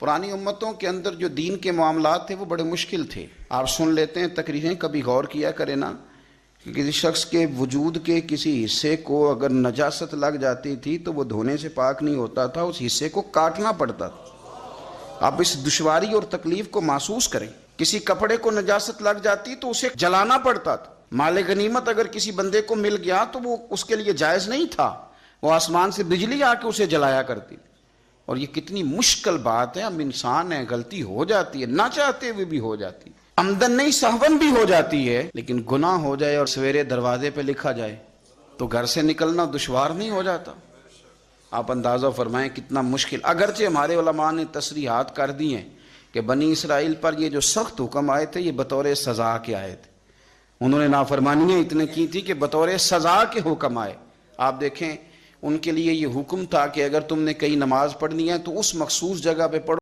پرانی امتوں کے اندر جو دین کے معاملات تھے وہ بڑے مشکل تھے. آپ سن لیتے ہیں تقریریں، کبھی غور کیا کریں نا کہ کسی شخص کے وجود کے کسی حصے کو اگر نجاست لگ جاتی تھی تو وہ دھونے سے پاک نہیں ہوتا تھا، اس حصے کو کاٹنا پڑتا تھا. آپ اس دشواری اور تکلیف کو محسوس کریں. کسی کپڑے کو نجاست لگ جاتی تو اسے جلانا پڑتا تھا. مال غنیمت اگر کسی بندے کو مل گیا تو وہ اس کے لیے جائز نہیں تھا، وہ آسمان سے بجلی آ کے اسے جلایا کرتی. اور یہ کتنی مشکل بات ہے. ہم انسان ہیں، غلطی ہو جاتی ہے، نہ چاہتے ہوئے بھی ہو جاتی ہے، عمدن نہیں سہون بھی ہو جاتی ہے. لیکن گناہ ہو جائے اور سویرے دروازے پہ لکھا جائے تو گھر سے نکلنا دشوار نہیں ہو جاتا؟ آپ اندازہ فرمائیں کتنا مشکل. اگرچہ ہمارے علماء نے تصریحات کر دی ہیں کہ بنی اسرائیل پر یہ جو سخت حکم آئے تھے یہ بطور سزا کے آئے تھے. انہوں نے نافرمانیاں اتنے کی تھی کہ بطور سزا کے حکم آئے. آپ دیکھیں ان کے لیے یہ حکم تھا کہ اگر تم نے کئی نماز پڑھنی ہے تو اس مخصوص جگہ پہ پڑھو.